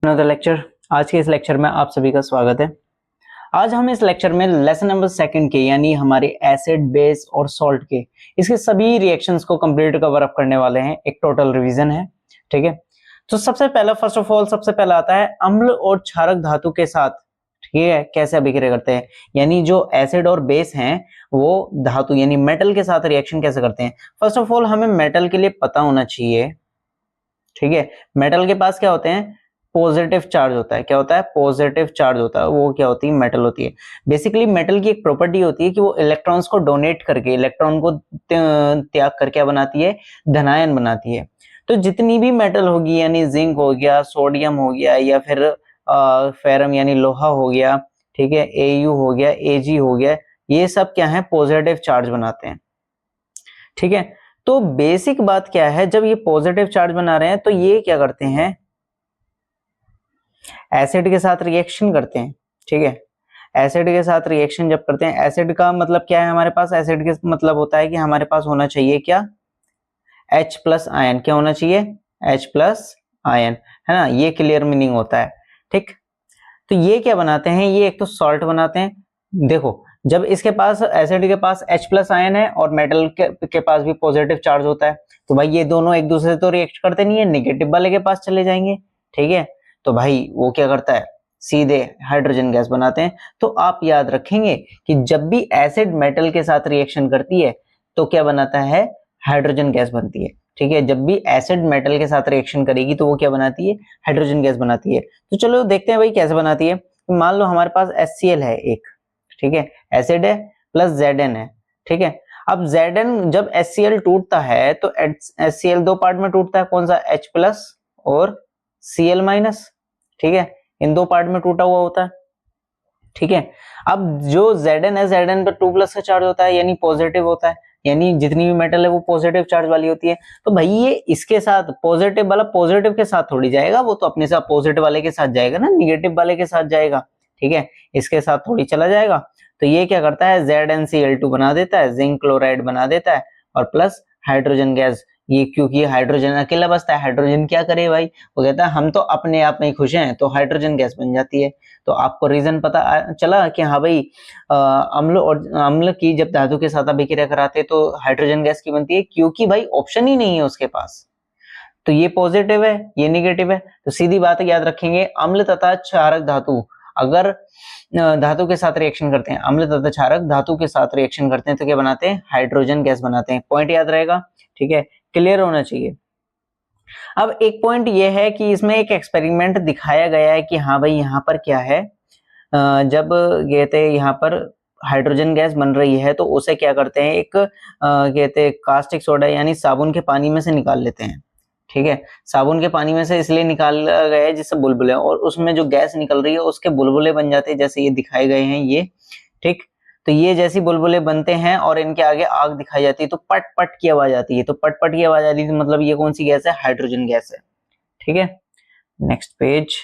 Another lecture. आज के इस लेक्चर में आप सभी का स्वागत है। आज हम इस लेक्चर में लेसन नंबर सेकंड के यानी हमारे एसिड, बेस और सॉल्ट के इसके सभी रिएक्शंस को कंप्लीट कवर अप करने वाले हैं। एक टोटल रिवीजन है, ठीक है। तो सबसे पहला फर्स्ट ऑफ ऑल सबसे पहला आता है अम्ल और क्षारक धातु के साथ, ठीक है, कैसे अभिक्रिया करते हैं। यानी जो एसिड और बेस हैं वो धातु यानी मेटल के साथ रिएक्शन कैसे करते हैं। फर्स्ट ऑफ ऑल हमें मेटल के लिए पता होना चाहिए, ठीक है। मेटल के पास क्या होते हैं, पॉजिटिव चार्ज होता है। क्या होता है, पॉजिटिव चार्ज होता है। वो क्या होती है, मेटल होती है। बेसिकली मेटल की एक प्रॉपर्टी होती है कि वो इलेक्ट्रॉन्स को डोनेट करके, इलेक्ट्रॉन को त्याग कर क्या बनाती है, धनायन बनाती है। तो जितनी भी मेटल होगी यानी जिंक हो गया, सोडियम हो गया, या फिर फेरम यानी लोहा हो गया, ठीक है, एयू हो गया, एजी हो गया, ये सब क्या है, पॉजिटिव चार्ज बनाते हैं, ठीक है। तो बेसिक बात क्या है, जब ये पॉजिटिव चार्ज बना रहे हैं तो ये क्या करते हैं, एसिड के साथ रिएक्शन करते हैं, ठीक है। एसिड के साथ रिएक्शन जब करते हैं, एसिड का मतलब क्या है, हमारे पास एसिड के मतलब होता है कि हमारे पास होना चाहिए क्या, H प्लस आयन। क्या होना चाहिए, H प्लस आयन, है ना। ये क्लियर मीनिंग होता है, ठीक। तो ये क्या बनाते हैं, ये एक तो सॉल्ट बनाते हैं। देखो जब इसके पास एसिड के पास H प्लस आयन है और मेटल के पास भी पॉजिटिव चार्ज होता है, तो भाई ये दोनों एक दूसरे से तो रिएक्ट करते नहीं है, नेगेटिव वाले के पास चले जाएंगे, ठीक है। तो भाई वो क्या करता है, सीधे हाइड्रोजन गैस बनाते हैं। तो आप याद रखेंगे कि जब भी एसिड मेटल के साथ रिएक्शन करती है तो क्या बनाता है, हाइड्रोजन गैस बनती है, ठीक है। जब भी एसिड मेटल के साथ रिएक्शन करेगी तो वो क्या बनाती है, हाइड्रोजन गैस बनाती है। तो चलो देखते हैं भाई कैसे बनाती है। मान लो हमारे पास HCl है एक, ठीक है, एसिड है प्लस Zn है, ठीक है। अब Zn जब HCl टूटता है तो HCl दो पार्ट में टूटता है, कौन सा, H प्लस और Cl माइनस, ठीक है, इन दो पार्ट में टूटा हुआ होता है, ठीक है। अब जो Zn है, Zn पर 2 प्लस का चार्ज होता है यानी पॉजिटिव होता है, यानी जितनी भी मेटल है वो पॉजिटिव चार्ज वाली होती है। तो भाई ये इसके साथ पॉजिटिव वाला पॉजिटिव के साथ थोड़ी जाएगा, वो तो अपने से अपोजिट वाले के साथ जाएगा ना, निगेटिव वाले के साथ जाएगा, ठीक है, इसके साथ थोड़ी चला जाएगा। तो ये क्या करता है, ZnCl2 बना देता है, जिंक क्लोराइड बना देता है और प्लस हाइड्रोजन गैस। ये क्योंकि हाइड्रोजन अकेला बचता है, हाइड्रोजन क्या करे भाई, वो कहता है हम तो अपने आप में ही खुश हैं, तो हाइड्रोजन गैस बन जाती है। तो आपको रीजन पता चला कि हाँ भाई अम्ल और अम्ल की जब धातु के साथ अभिक्रिया कराते तो हाइड्रोजन गैस की बनती है, क्योंकि भाई ऑप्शन ही नहीं है उसके पास। तो ये पॉजिटिव है, ये नेगेटिव है, तो सीधी बात याद रखेंगे, अम्ल तथा क्षारक धातु अगर धातु के साथ रिएक्शन करते हैं, अम्ल तथा क्षारक धातु के साथ रिएक्शन करते हैं तो क्या बनाते हैं, हाइड्रोजन गैस बनाते हैं। पॉइंट याद रहेगा, ठीक है, क्लियर होना चाहिए। अब एक पॉइंट ये है कि इसमें एक एक्सपेरिमेंट दिखाया गया है कि हाँ भाई यहाँ पर क्या है, जब कहते हैं यहाँ पर हाइड्रोजन गैस बन रही है तो उसे क्या करते हैं, एक कहते हैं कास्टिक सोडा यानी साबुन के पानी में से निकाल लेते हैं, ठीक है। साबुन के पानी में से इसलिए निकाला गया है जिससे बुलबुले, और उसमें जो गैस निकल रही है उसके बुलबुले बन जाते हैं, जैसे ये दिखाए गए हैं ये, ठीक। तो ये जैसी बुलबुले बनते हैं और इनके आगे आग दिखाई जाती है तो पट पट की आवाज आती है, तो पट पट की आवाज आती है तो मतलब ये कौन सी गैस है, हाइड्रोजन गैस है, ठीक है। Next page.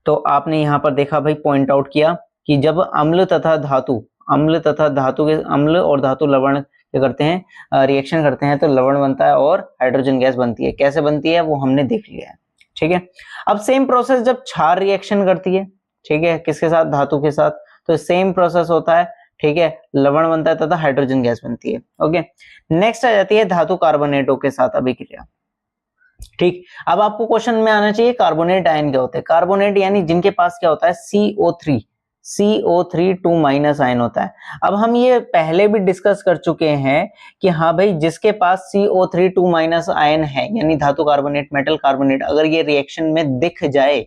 तो आपने यहाँ पर देखा भाई, पॉइंट आउट किया कि जब अम्ल तथा धातु, अम्ल तथा धातु के, अम्ल और धातु लवण क्या करते हैं, रिएक्शन करते हैं तो लवण बनता है और हाइड्रोजन गैस बनती है। कैसे बनती है वो हमने देख लिया है, ठीक है। अब सेम प्रोसेस जब क्षार रिएक्शन करती है, ठीक है, किसके साथ, धातु के साथ, तो सेम प्रोसेस होता है, ठीक है, लवण बनता है तथा हाइड्रोजन गैस बनती है। ओके, नेक्स्ट आ जाती है धातु कार्बोनेटों के साथ अभिक्रिया, ठीक। अब आपको क्वेश्चन में आना चाहिए कार्बोनेट आयन क्या होते हैं। कार्बोनेट यानी जिनके पास क्या होता है, CO3 2 माइनस आयन होता है। अब हम ये पहले भी डिस्कस कर चुके हैं कि हाँ भाई जिसके पास CO3 2 माइनस आयन है यानी धातु कार्बोनेट, मेटल कार्बोनेट, अगर ये रिएक्शन में दिख जाए,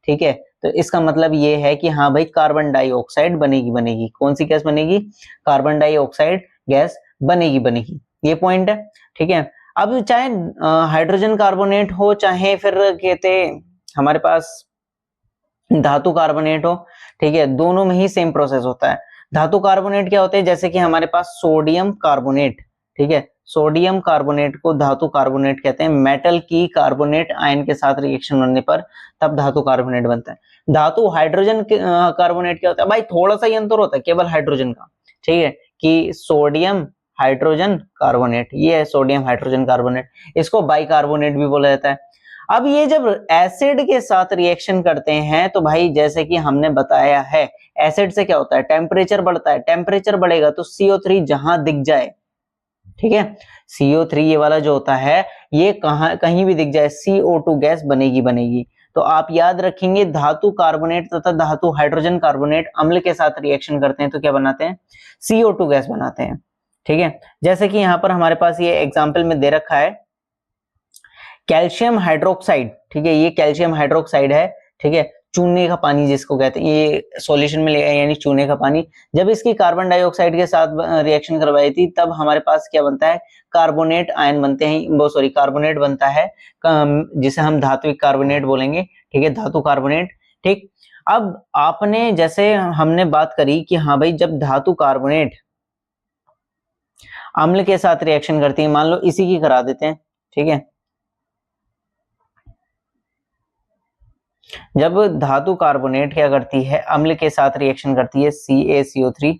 ठीक है, तो इसका मतलब ये है कि हाँ भाई कार्बन डाइऑक्साइड बनेगी। कौन सी गैस बनेगी, कार्बन डाइऑक्साइड गैस बनेगी, ये पॉइंट है, ठीक है। अब चाहे हाइड्रोजन कार्बोनेट हो, चाहे फिर कहते हमारे पास धातु कार्बोनेट हो, ठीक है, दोनों में ही सेम प्रोसेस होता है। धातु कार्बोनेट क्या होते हैं, जैसे कि हमारे पास सोडियम कार्बोनेट, ठीक है, सोडियम कार्बोनेट को धातु कार्बोनेट कहते हैं। मेटल की कार्बोनेट आयन के साथ रिएक्शन होने पर तब धातु कार्बोनेट बनता है। धातु हाइड्रोजन कार्बोनेट क्या होता है, भाई थोड़ा सा ही अंतर होता है केवल हाइड्रोजन का, ठीक है, कि सोडियम हाइड्रोजन कार्बोनेट, ये है सोडियम हाइड्रोजन कार्बोनेट, इसको बाइकार्बोनेट भी बोला जाता है। अब ये जब एसिड के साथ रिएक्शन करते हैं तो भाई जैसे कि हमने बताया है, एसिड से क्या होता है, टेम्परेचर बढ़ता है, टेम्परेचर बढ़ेगा तो CO3 जहां दिख जाए, ठीक है, CO3 ये वाला जो होता है ये कहीं भी दिख जाए CO2 गैस बनेगी। तो आप याद रखेंगे धातु कार्बोनेट तथा धातु हाइड्रोजन कार्बोनेट अम्ल के साथ रिएक्शन करते हैं तो क्या बनाते हैं, CO2 गैस बनाते हैं। ठीक है, जैसे कि यहाँ पर हमारे पास ये एग्जाम्पल में दे रखा है कैल्शियम हाइड्रोक्साइड, ठीक है, ये कैल्शियम हाइड्रोक्साइड है, ठीक है, चूने का पानी जिसको कहते हैं, ये सॉल्यूशन में लिया यानी चूने का पानी। जब इसकी कार्बन डाइऑक्साइड के साथ रिएक्शन करवाई थी तब हमारे पास क्या बनता है, कार्बोनेट आयन बनते हैं, वो सॉरी कार्बोनेट बनता है, जिसे हम धात्विक कार्बोनेट बोलेंगे, ठीक है, धातु कार्बोनेट। ठीक, अब आपने जैसे हमने बात करी कि हाँ भाई जब धातु कार्बोनेट अम्ल के साथ रिएक्शन करती है, मान लो इसी की करा देते हैं, ठीक है, जब धातु कार्बोनेट क्या करती है, अम्ल के साथ रिएक्शन करती है CaCO3,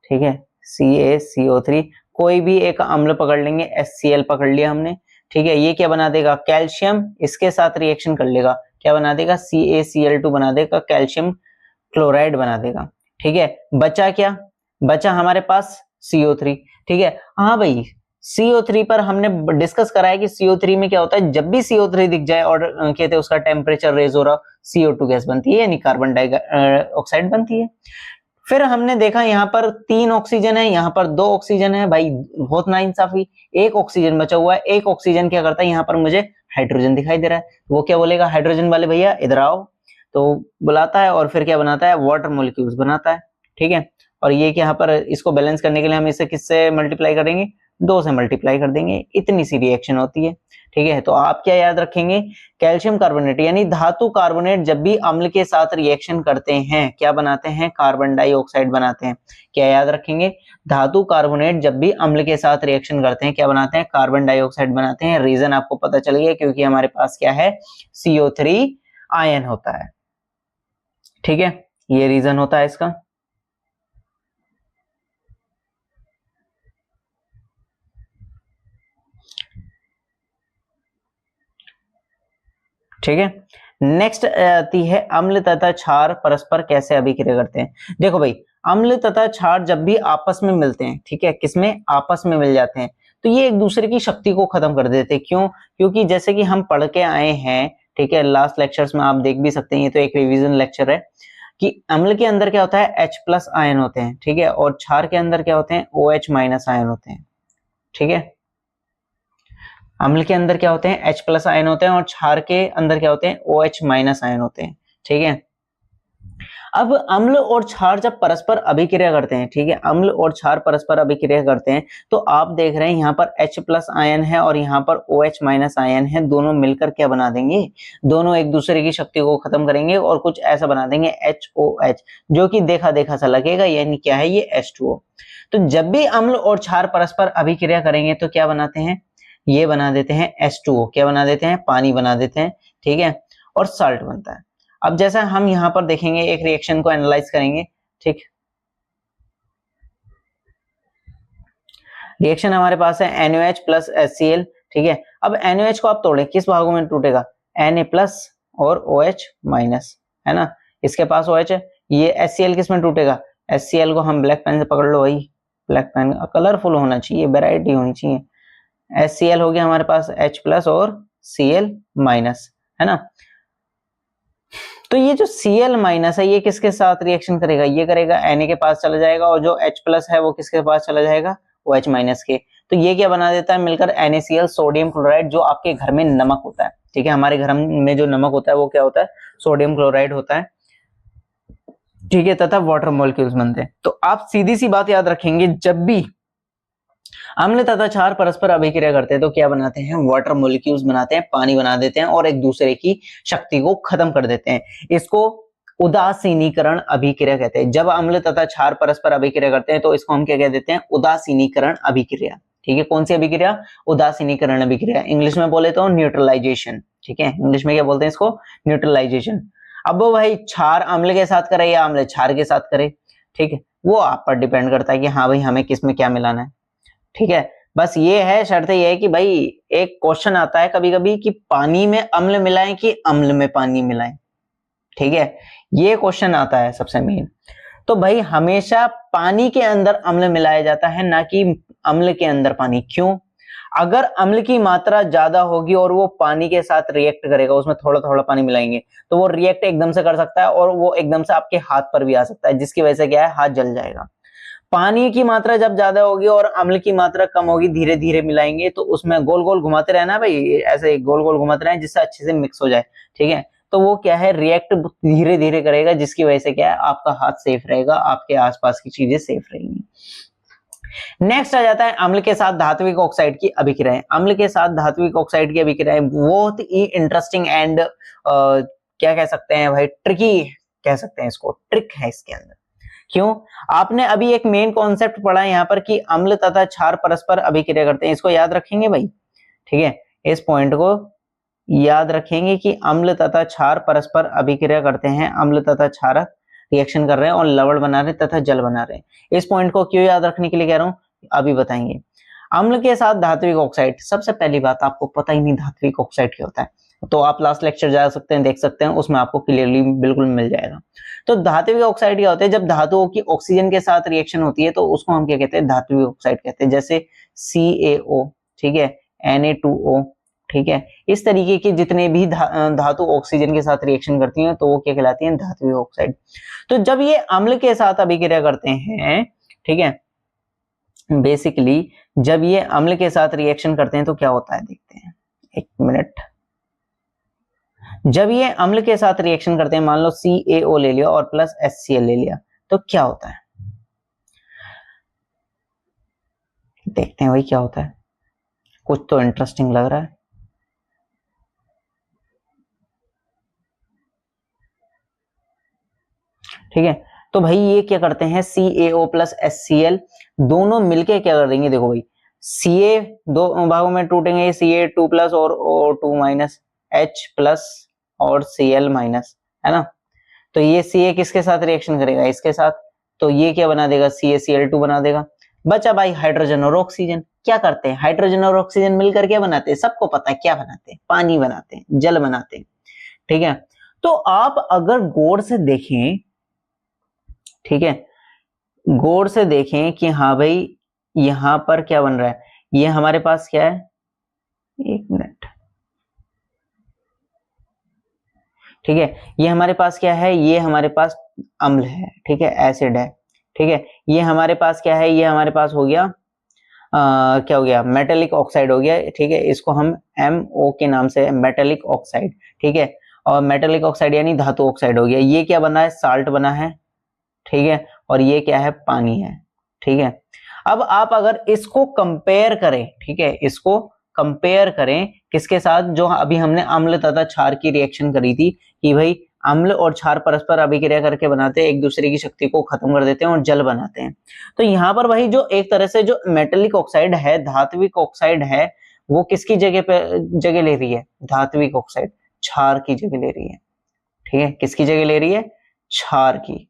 ठीक है, CaCO3, कोई भी एक अम्ल पकड़ लेंगे, HCl पकड़ लिया हमने, ठीक है, ये क्या बना देगा, कैल्शियम इसके साथ रिएक्शन कर लेगा, क्या बना देगा, CaCl2 बना देगा, कैल्शियम क्लोराइड बना देगा। ठीक है, बचा क्या, बचा हमारे पास CO3, ठीक है। हाँ भाई CO3 पर हमने डिस्कस करा है कि CO3 में क्या होता है, जब भी CO3 दिख जाए और कहते हैं उसका टेम्परेचर रेज हो रहा, CO2 गैस बनती है यानी कार्बन डाइऑक्साइड बनती है। फिर हमने देखा यहाँ पर 3 ऑक्सीजन है, यहाँ पर 2 ऑक्सीजन है, भाई बहुत नाइंसाफी, एक ऑक्सीजन बचा हुआ है, एक ऑक्सीजन क्या करता है, यहाँ पर मुझे हाइड्रोजन दिखाई दे रहा है, वो क्या बोलेगा, हाइड्रोजन वाले भैया इधर आओ, तो बुलाता है और फिर क्या बनाता है, वाटर मॉलिक्यूल्स बनाता है। ठीक है, और ये कि यहाँ पर इसको बैलेंस करने के लिए हम इसे किससे मल्टीप्लाई करेंगे, 2 से मल्टीप्लाई कर देंगे, इतनी सी रिएक्शन होती है। ठीक है, तो आप क्या याद रखेंगे, कैल्शियम कार्बोनेट यानी धातु कार्बोनेट जब भी अम्ल के साथ रिएक्शन करते हैं क्या बनाते हैं, कार्बन डाइऑक्साइड बनाते हैं। क्या याद रखेंगे, धातु कार्बोनेट जब भी अम्ल के साथ रिएक्शन करते हैं क्या बनाते हैं, कार्बन डाइऑक्साइड बनाते हैं। रीजन आपको पता चल गया क्योंकि हमारे पास क्या है, CO3 आयन होता है। ठीक है, ये रीजन होता है इसका। ठीक है, नेक्स्ट आती है अम्ल तथा क्षार परस्पर कैसे अभिक्रिया करते हैं। देखो भाई अम्ल तथा क्षार जब भी आपस में मिलते हैं, ठीक है, किसमें, आपस में मिल जाते हैं, तो ये एक दूसरे की शक्ति को खत्म कर देते हैं। क्यों, क्योंकि जैसे कि हम पढ़ के आए हैं, ठीक है, लास्ट लेक्चर्स में आप देख भी सकते हैं, ये तो एक रिवीजन लेक्चर है, कि अम्ल के अंदर क्या होता है, H+ आयन होते हैं, ठीक है, और क्षार के अंदर क्या होते हैं, OH- आयन होते हैं। ठीक है, अम्ल के अंदर क्या होते हैं, H+ आयन होते हैं और क्षार के अंदर क्या होते हैं, OH- आयन होते हैं। ठीक है, अब अम्ल और क्षार जब परस्पर अभिक्रिया करते हैं, ठीक है, अम्ल और क्षार परस्पर अभिक्रिया करते हैं तो आप देख रहे हैं यहाँ पर H+ आयन है और यहाँ पर OH- आयन है, दोनों मिलकर क्या बना देंगे, दोनों एक दूसरे की शक्ति को खत्म करेंगे और कुछ ऐसा बना देंगे HOH, जो कि देखा देखा सा लगेगा, यानी क्या है ये H2O। तो जब भी अम्ल और क्षार परस्पर अभिक्रिया करेंगे तो क्या बनाते हैं, ये बना देते हैं H2O, क्या बना देते हैं, पानी बना देते हैं। ठीक है, और साल्ट बनता है। अब जैसा हम यहाँ पर देखेंगे एक रिएक्शन को एनालाइज करेंगे। ठीक, रिएक्शन हमारे पास है NaOH प्लस HCl। ठीक है, अब NaOH को आप तोड़े किस भागों में टूटेगा, Na+ और OH-, है ना, इसके पास OH है, ये HCl किस में टूटेगा, HCl को हम ब्लैक पेन से पकड़ लो भाई, ब्लैक पेन कलरफुल होना चाहिए, वेराइटी होनी चाहिए। HCl हो गया हमारे पास H+ और Cl-, है ना। तो ये जो Cl- है ये किसके साथ रिएक्शन करेगा, ये करेगा Na के पास चला जाएगा और जो H+ है वो किसके पास चला जाएगा, OH- के। तो ये क्या बना देता है मिलकर NaCl, सोडियम क्लोराइड, जो आपके घर में नमक होता है। ठीक है, हमारे घर में जो नमक होता है वो क्या होता है, सोडियम क्लोराइड होता है। ठीक है, तथा वाटर मॉलिक्यूल्स बनते हैं। तो आप सीधी सी बात याद रखेंगे, जब भी अम्ल तथा क्षार परस्पर अभिक्रिया करते हैं तो क्या बनाते हैं, वाटर मॉलिक्यूल्स बनाते हैं, पानी बना देते हैं और एक दूसरे की शक्ति को खत्म कर देते हैं। इसको उदासीनीकरण अभिक्रिया कहते हैं। जब अम्ल तथा क्षार परस्पर अभिक्रिया करते हैं तो इसको हम क्या कह देते हैं, उदासीनीकरण अभिक्रिया। ठीक है, कौन सी अभिक्रिया, उदासीनीकरण अभिक्रिया, इंग्लिश में बोले तो न्यूट्रलाइजेशन। ठीक है, इंग्लिश में क्या बोलते हैं इसको, न्यूट्रलाइजेशन। अब वो भाई क्षार अम्ल के साथ करे या अम्ल क्षार के साथ करे, ठीक है, वो आप पर डिपेंड करता है कि हाँ भाई हमें किस में क्या मिलाना है। ठीक है, बस ये है, शर्त ये है कि भाई एक क्वेश्चन आता है कभी कभी कि पानी में अम्ल मिलाएं कि अम्ल में पानी मिलाएं, ठीक है, ये क्वेश्चन आता है सबसे मेन। तो भाई हमेशा पानी के अंदर अम्ल मिलाया जाता है, ना कि अम्ल के अंदर पानी। क्यों? अगर अम्ल की मात्रा ज्यादा होगी और वो पानी के साथ रिएक्ट करेगा, उसमें थोड़ा थोड़ा पानी मिलाएंगे, तो वो रिएक्ट एकदम से कर सकता है और वो एकदम से आपके हाथ पर भी आ सकता है, जिसकी वजह से क्या है, हाथ जल जाएगा। पानी की मात्रा जब ज्यादा होगी और अम्ल की मात्रा कम होगी, धीरे धीरे मिलाएंगे, तो उसमें गोल गोल घुमाते रहना भाई, ऐसे गोल गोल घुमाते रहना जिससे अच्छे से मिक्स हो जाए, ठीक है। तो वो क्या है, रिएक्ट धीरे धीरे करेगा, जिसकी वजह से क्या है, आपका हाथ सेफ रहेगा, आपके आसपास की चीजें सेफ रहेंगी। नेक्स्ट आ जाता है अम्ल के साथ धात्विक ऑक्साइड की अभिक्रियाएं। अम्ल के साथ धात्विक ऑक्साइड की अभिक्रियाएं बहुत ही इंटरेस्टिंग एंड क्या कह सकते हैं भाई, ट्रिकी कह सकते हैं इसको, ट्रिक है इसके अंदर। क्यों? आपने अभी एक मेन कॉन्सेप्ट पढ़ा है यहाँ पर कि अम्ल तथा क्षार परस्पर अभिक्रिया करते हैं, इसको याद रखेंगे भाई, ठीक है, इस पॉइंट को याद रखेंगे कि अम्ल तथा क्षार परस्पर अभिक्रिया करते हैं, अम्ल तथा क्षारक रिएक्शन कर रहे हैं और लवण बना रहे हैं तथा जल बना रहे हैं। इस पॉइंट को क्यों याद रखने के लिए कह रहा हूं, अभी बताएंगे। अम्ल के साथ धात्विक ऑक्साइड, सबसे पहली बात, आपको पता ही नहीं धात्विक ऑक्साइड क्या होता है, तो आप लास्ट लेक्चर जा सकते हैं, देख सकते हैं, उसमें आपको क्लियरली बिल्कुल मिल जाएगा। तो धात्विक ऑक्साइड क्या होते हैं, जब धातुओं की ऑक्सीजन के साथ रिएक्शन होती है तो उसको हम क्या कहते हैं, धात्विक ऑक्साइड कहते हैं। जैसे CaO, ठीक है, Na2O, ठीक है, इस तरीके के जितने भी धातु ऑक्सीजन के साथ रिएक्शन करती हैं तो वो क्या कहलाती हैं, धात्विक ऑक्साइड। तो जब ये अम्ल के साथ अभिक्रिया करते हैं, ठीक है, बेसिकली जब ये अम्ल के साथ रिएक्शन करते हैं तो क्या होता है, देखते हैं, एक मिनट। जब ये अम्ल के साथ रिएक्शन करते हैं, मान लो CaO ले लिया और प्लस HCl ले लिया, तो क्या होता है, देखते हैं भाई क्या होता है, कुछ तो इंटरेस्टिंग लग रहा है। ठीक है, तो भाई ये क्या करते हैं, CaO प्लस HCl दोनों मिलके क्या कर देंगे, देखो भाई, Ca दो भागों में टूटेंगे, Ca2 प्लस और O2 माइनस, H प्लस और Cl माइनस, है ना। तो ये Ca किसके साथ रिएक्शन करेगा, इसके साथ, तो ये क्या बना देगा, CaCl2 बना देगा। बचा भाई हाइड्रोजन और ऑक्सीजन, क्या करते हैं, हाइड्रोजन और ऑक्सीजन मिलकर क्या बनाते हैं, सबको पता है क्या बनाते हैं, पानी बनाते हैं, जल बनाते हैं, ठीक है। तो आप अगर गौर से देखें, ठीक है, गौर से देखें कि हाँ भाई यहां पर क्या बन रहा है, ये हमारे पास क्या है, एक मिनट, ठीक है, ये हमारे पास क्या है, ये हमारे पास अम्ल है, ठीक है, एसिड है, ठीक है, ये हमारे पास क्या है, ये हमारे पास हो गया क्या हो गया, मेटेलिक ऑक्साइड हो गया, ठीक है, इसको हम MO के नाम से, मेटेलिक ऑक्साइड, ठीक है, और मेटेलिक ऑक्साइड यानी धातु ऑक्साइड हो गया। ये क्या बना है, साल्ट बना है, ठीक है, और ये क्या है, पानी है, ठीक है। अब आप अगर इसको कंपेयर करें, ठीक है, इसको कंपेयर करें किसके साथ, जो अभी हमने अम्ल तथा क्षार की रिएक्शन करी थी कि भाई अम्ल और क्षार परस्पर अभिक्रिया करके बनाते हैं, एक दूसरे की शक्ति को खत्म कर देते हैं और जल बनाते हैं। तो यहाँ पर भाई जो एक तरह से जो मेटेलिक ऑक्साइड है, धात्विक ऑक्साइड है, वो किसकी जगह पे जगह ले रही है, धात्विक ऑक्साइड क्षार की जगह ले रही है, ठीक है, किसकी जगह ले रही है, क्षार की,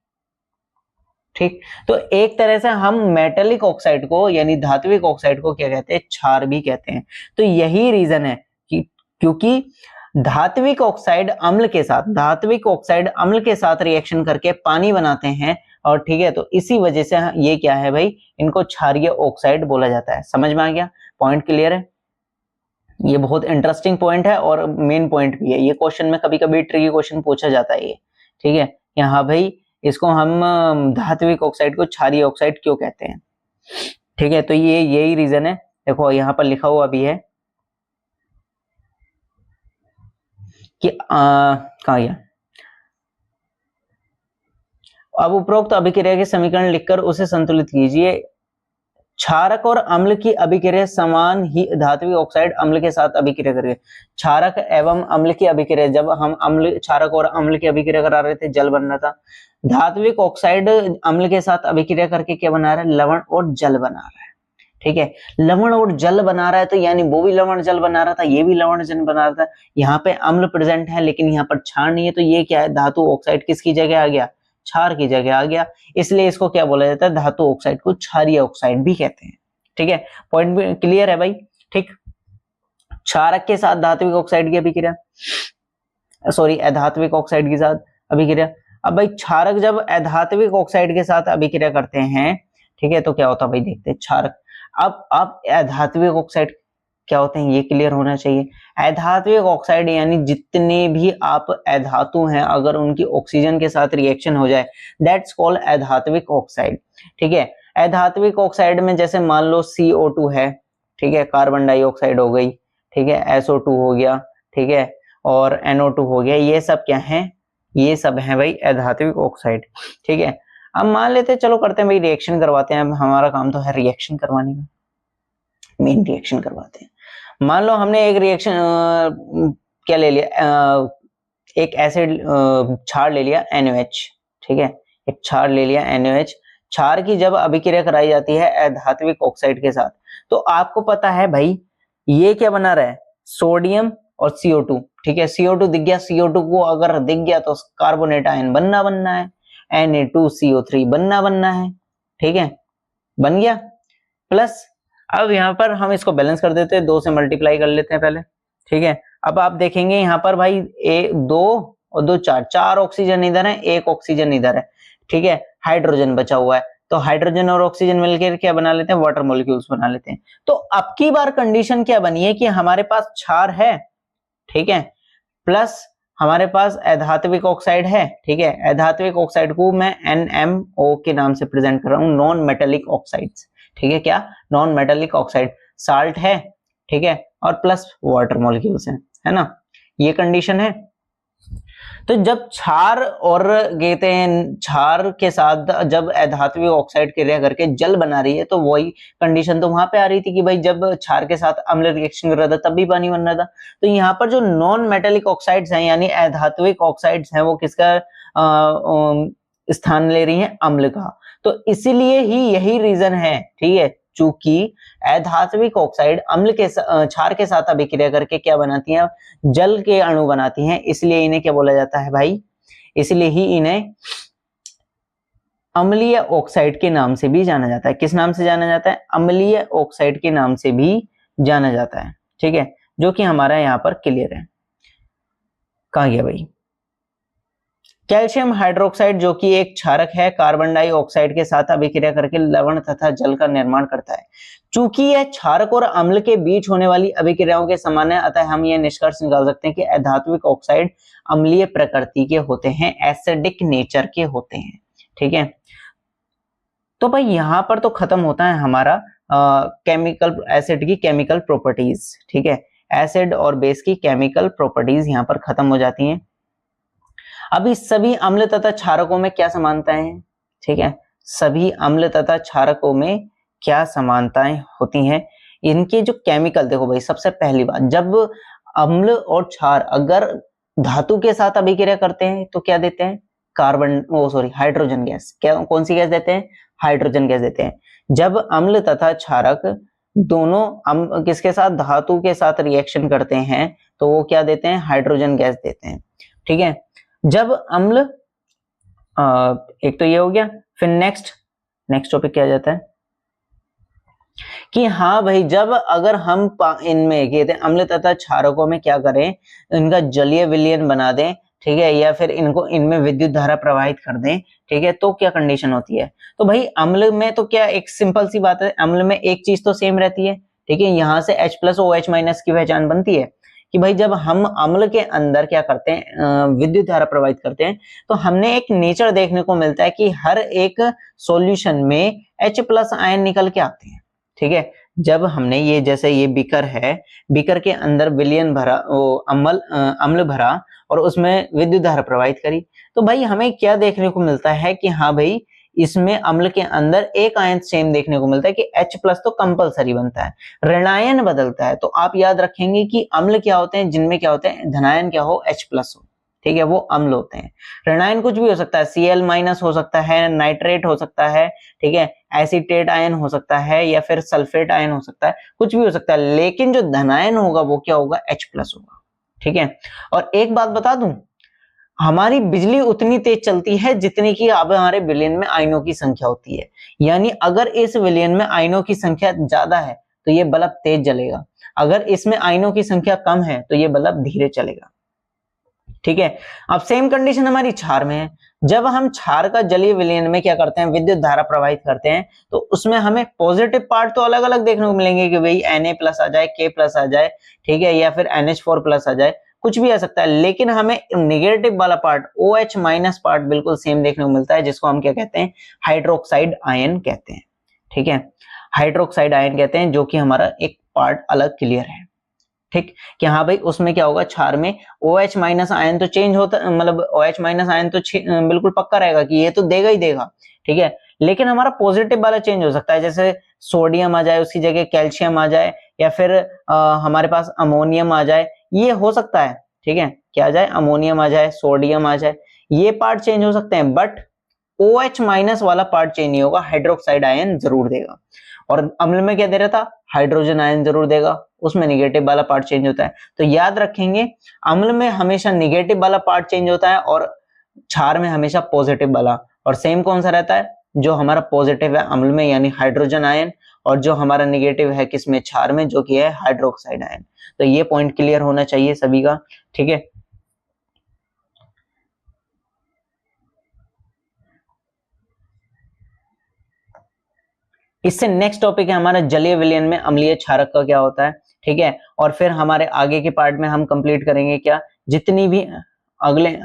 ठीक। तो एक तरह से हम मेटेलिक ऑक्साइड को यानी धात्विक ऑक्साइड को क्या कहते हैं, क्षार भी कहते हैं। तो यही रीजन है कि क्योंकि धात्विक ऑक्साइड अम्ल के साथ, धात्विक ऑक्साइड अम्ल के साथ रिएक्शन करके पानी बनाते हैं, और ठीक है, तो इसी वजह से ये क्या है भाई, इनको क्षारीय ऑक्साइड बोला जाता है। समझ में आ गया, पॉइंट क्लियर है। ये बहुत इंटरेस्टिंग पॉइंट है और मेन पॉइंट भी है, ये क्वेश्चन में कभी कभी ट्रिकी क्वेश्चन पूछा जाता है ये, ठीक है। यहाँ भाई इसको हम धात्विक ऑक्साइड को क्षारीय ऑक्साइड क्यों कहते हैं, ठीक है, तो ये यही रीजन है। देखो यहाँ पर लिखा हुआ भी है कि कहाँ गया, अब उपरोक्त अभिक्रिया के समीकरण लिखकर उसे संतुलित कीजिए। क्षारक और अम्ल की अभिक्रिया समान ही धात्विक ऑक्साइड अम्ल के साथ अभिक्रिया करेगा। क्षारक एवं अम्ल की अभिक्रिया, जब हम अम्ल क्षारक और अम्ल की अभिक्रिया करा रहे थे, जल बनना था। धात्विक ऑक्साइड अम्ल के साथ अभिक्रिया करके क्या बना रहा है, लवण और जल बना रहा है, ठीक है। लवण और जल बना रहा है तो यानी वो भी लवण जल बना रहा था, ये भी लवण जल बना रहा था। यहाँ पे अम्ल प्रेजेंट है लेकिन यहाँ पर क्षार नहीं है, तो ये क्या है, धातु ऑक्साइड किसकी जगह आ गया, क्षार की जगह आ गया। इसलिए इसको क्या बोला जाता है, धातु ऑक्साइड को क्षारीय ऑक्साइड भी कहते हैं, ठीक है, पॉइंट क्लियर है भाई। ठीक, क्षारक के साथ धात्विक ऑक्साइड की अभिक्रिया, सॉरी अधात्विक ऑक्साइड के साथ अभिक्रिया। अब भाई क्षारक जब अधात्विक ऑक्साइड के साथ अभिक्रिया करते हैं, ठीक है, तो क्या होता है भाई, देखते हैं क्षारक। अब अधात्विक ऑक्साइड क्या होते हैं ये क्लियर होना चाहिए। अधात्विक ऑक्साइड यानी जितने भी आप अधातु हैं, अगर उनकी ऑक्सीजन के साथ रिएक्शन हो जाए, दैट्स कॉल्ड अधात्विक ऑक्साइड। ठीक है, अधात्विक ऑक्साइड में जैसे मान लो CO2 है, ठीक है, कार्बन डाइऑक्साइड हो गई, ठीक है, SO2 हो गया, ठीक है, और NO2 हो गया, ये सब क्या है, ये सब है भाई अधात्विक ऑक्साइड। ठीक है, अब मान लेते हैं, चलो करते हैं भाई रिएक्शन करवाते हैं, हमारा काम तो है रिएक्शन करवाने का, मेन रिएक्शन करवाते हैं। मान लो हमने एक रिएक्शन क्या ले लिया, एक एसिड क्षार ले लिया NaOH, ठीक है, एक क्षार ले लिया NaOH। क्षार की जब अभिक्रिया कराई जाती है अधात्विक ऑक्साइड के साथ, तो आपको पता है भाई ये क्या बना रहा है, सोडियम और CO2, ठीक है, CO2 दिख गया, CO2 को अगर दिख गया तो कार्बोनेट आयन बनना है, Na2CO3 बनना है, ठीक है, बन गया। प्लस अब यहाँ पर हम इसको बैलेंस कर देते हैं, 2 से मल्टीप्लाई कर लेते हैं पहले, ठीक है। अब आप देखेंगे यहाँ पर भाई 2 और 2 4 ऑक्सीजन इधर है, 1 ऑक्सीजन इधर है, ठीक है, हाइड्रोजन बचा हुआ है, तो हाइड्रोजन और ऑक्सीजन मिलकर क्या बना लेते हैं, वाटर मॉलिक्यूल्स बना लेते हैं। तो अब की बार कंडीशन क्या बनी है कि हमारे पास क्षार है, ठीक है, प्लस हमारे पास अधात्विक ऑक्साइड है, ठीक है, अधात्विक ऑक्साइड को मैं NMO के नाम से प्रेजेंट कर रहा हूं, नॉन मेटेलिक ऑक्साइड्स, ठीक है, क्या, नॉन मेटेलिक ऑक्साइड, साल्ट है, ठीक है, और प्लस वाटर मॉलिक्यूल्स है ना, ये कंडीशन है। तो जब क्षार और कहते हैं क्षार के साथ जब अधात्विक ऑक्साइड क्रिया करके जल बना रही है, तो वही कंडीशन तो वहां पे आ रही थी कि भाई जब क्षार के साथ अम्ल रिएक्शन कर रहा था तब भी पानी बन रहा था। तो यहाँ पर जो नॉन मेटेलिक ऑक्साइड्स हैं यानी अधात्विक ऑक्साइड्स हैं, वो किसका स्थान ले रही हैं, अम्ल का। तो इसीलिए ही यही रीजन है, ठीक है, चूंकि अधात्विक ऑक्साइड अम्ल के क्षार के साथ अभिक्रिया करके क्या बनाती हैं, जल के अणु बनाती हैं, इसलिए इन्हें क्या बोला जाता है भाई, इसलिए ही इन्हें अम्लीय ऑक्साइड के नाम से भी जाना जाता है। किस नाम से जाना जाता है, अम्लीय ऑक्साइड के नाम से भी जाना जाता है, ठीक है, जो कि हमारा यहाँ पर क्लियर है। कहाँ गया भाई, कैल्शियम हाइड्रोक्साइड जो कि एक क्षारक है, कार्बन डाइऑक्साइड के साथ अभिक्रिया करके लवण तथा जल का निर्माण करता है। चूंकि यह क्षारक और अम्ल के बीच होने वाली अभिक्रियाओं के समान है, अतः हम यह निष्कर्ष निकाल सकते हैं कि अधात्विक ऑक्साइड अम्लीय प्रकृति के होते हैं, एसिडिक नेचर के होते हैं, ठीक है। तो भाई यहाँ पर तो खत्म होता है हमारा केमिकल एसिड की केमिकल प्रॉपर्टीज, ठीक है, एसिड और बेस की केमिकल प्रॉपर्टीज यहाँ पर खत्म हो जाती हैं। अभी सभी अम्ल तथा क्षारकों में क्या समानताएं हैं, ठीक है, सभी अम्ल तथा क्षारकों में क्या समानताएं होती हैं, इनके जो केमिकल, देखो भाई सबसे पहली बात, जब अम्ल और क्षार अगर धातु के साथ अभिक्रिया करते हैं तो क्या देते हैं, हाइड्रोजन गैस, क्या कौन सी गैस देते हैं, हाइड्रोजन गैस देते हैं। जब अम्ल तथा क्षारक दोनों किसके साथ, धातु के साथ रिएक्शन करते हैं तो वो क्या देते हैं, हाइड्रोजन गैस देते हैं, ठीक है। जब अम्ल एक तो ये हो गया, फिर नेक्स्ट टॉपिक क्या आ जाता है कि हाँ भाई जब अगर हम इनमें कहते हैं अम्ल तथा क्षारकों में क्या करें, इनका जलीय विलयन बना दें, ठीक है, या फिर इनको इनमें विद्युत धारा प्रवाहित कर दें, ठीक है, तो क्या कंडीशन होती है। तो भाई अम्ल में तो क्या एक सिंपल सी बात है, अम्ल में एक चीज तो सेम रहती है, ठीक है, यहाँ से H+OH- की पहचान बनती है कि भाई जब हम अम्ल के अंदर क्या करते हैं, विद्युत धारा प्रवाहित करते हैं, तो हमने एक नेचर देखने को मिलता है कि हर एक सॉल्यूशन में H+ आयन निकल के आते हैं, ठीक है। जब हमने ये जैसे ये बीकर है, बीकर के अंदर विलयन भरा, वो अम्ल भरा और उसमें विद्युत धारा प्रवाहित करी, तो भाई हमें क्या देखने को मिलता है कि हाँ भाई इसमें अम्ल के अंदर एक आयन सेम देखने को मिलता है कि H+ तो कंपलसरी बनता है, ऋणायन बदलता है। तो आप याद रखेंगे कि अम्ल क्या होते हैं, जिनमें क्या होते हैं, धनायन क्या हो, H+ हो, ठीक है, वो अम्ल होते हैं। ऋणायन कुछ भी हो सकता है, Cl- हो सकता है, नाइट्रेट हो सकता है, ठीक है, एसीटेट आयन हो सकता है, या फिर सल्फेट आयन हो सकता है, कुछ भी हो सकता है, लेकिन जो धनायन होगा वो क्या होगा, H+ होगा, ठीक है। और एक बात बता दूं, हमारी बिजली उतनी तेज चलती है जितनी की अब हमारे विलयन में आयनों की संख्या होती है। यानी अगर इस विलयन में आयनों की संख्या ज्यादा है तो ये बल्ब तेज जलेगा, अगर इसमें आयनों की संख्या कम है तो ये बल्ब धीरे चलेगा। ठीक है, अब सेम कंडीशन हमारी क्षार में है। जब हम क्षार का जलीय विलयन में क्या करते हैं, विद्युत धारा प्रवाहित करते हैं, तो उसमें हमें पॉजिटिव पार्ट तो अलग अलग देखने को मिलेंगे कि भाई Na+ आ जाए, K+ आ जाए, ठीक है, या फिर NH4+ आ जाए, कुछ भी आ सकता है, लेकिन हमें नेगेटिव वाला पार्ट OH- पार्ट बिल्कुल सेम देखने को मिलता है, जिसको हम क्या कहते हैं, हाइड्रोक्साइड आयन कहते हैं। ठीक है, हाइड्रोक्साइड आयन कहते हैं, जो कि हमारा एक पार्ट अलग क्लियर है। ठीक, कि हाँ भाई उसमें क्या होगा, क्षार में OH- आयन तो चेंज होता, मतलब OH- आयन तो बिल्कुल पक्का रहेगा कि ये तो देगा ही देगा। ठीक है, लेकिन हमारा पॉजिटिव वाला चेंज हो सकता है, जैसे सोडियम आ जाए उसकी जगह कैल्शियम आ जाए, या फिर हमारे पास अमोनियम आ जाए, ये हो सकता है। ठीक है, क्या आ जाए, अमोनियम आ जाए, सोडियम आ जाए, ये पार्ट चेंज हो सकते हैं, बट OH- वाला पार्ट चेंज नहीं होगा, हाइड्रोक्साइड आयन जरूर देगा। और अम्ल में क्या दे रहा था, हाइड्रोजन आयन जरूर देगा, उसमें निगेटिव वाला पार्ट चेंज होता है। तो याद रखेंगे, अम्ल में हमेशा निगेटिव वाला पार्ट चेंज होता है और क्षार में हमेशा पॉजिटिव वाला। और सेम कौन सा रहता है, जो हमारा पॉजिटिव है अम्ल में यानी हाइड्रोजन आयन, और जो हमारा निगेटिव है किसमें, क्षार में, जो कि है हाइड्रोक्साइड आयन। तो ये पॉइंट क्लियर होना चाहिए सभी का। ठीक है, इससे नेक्स्ट टॉपिक है हमारा जलीय विलयन में अम्लीय क्षारक का क्या होता है। ठीक है, और फिर हमारे आगे के पार्ट में हम कंप्लीट करेंगे क्या, जितनी भी अगले,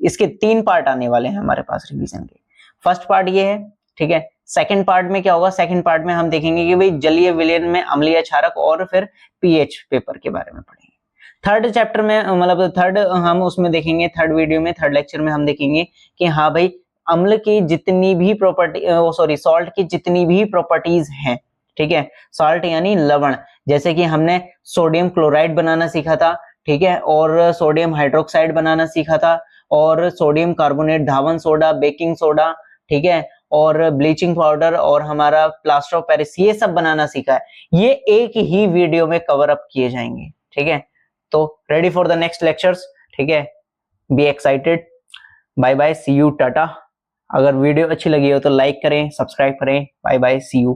इसके 3 पार्ट आने वाले हैं हमारे पास रिवीजन के। फर्स्ट पार्ट ये है। ठीक है, सेकंड पार्ट में क्या होगा, सेकंड पार्ट में हम देखेंगे कि भाई जलीय विलयन में अम्लीय क्षारक और फिर पीएच पेपर के बारे में पढ़ेंगे। थर्ड चैप्टर में, मतलब थर्ड हम उसमें देखेंगे, थर्ड वीडियो में, थर्ड लेक्चर में हम देखेंगे कि हाँ भाई अम्ल की जितनी भी प्रॉपर्टी, सॉरी सॉल्ट की जितनी भी प्रॉपर्टीज हैं, ठीक है, सॉल्ट यानी लवण, जैसे कि हमने सोडियम क्लोराइड बनाना सीखा था, ठीक है, और सोडियम हाइड्रोक्साइड बनाना सीखा था, और सोडियम कार्बोनेट, धावन सोडा, बेकिंग सोडा, ठीक है, और ब्लीचिंग पाउडर, और हमारा प्लास्टर ऑफ पेरिस, ये सब बनाना सीखा है। ये एक ही वीडियो में कवर अप किए जाएंगे। ठीक है, तो ready for the next lectures. ठीक है, be excited. Bye bye, see you, tata. अगर वीडियो अच्छी लगी हो तो लाइक करें, सब्सक्राइब करें। Bye bye, see you.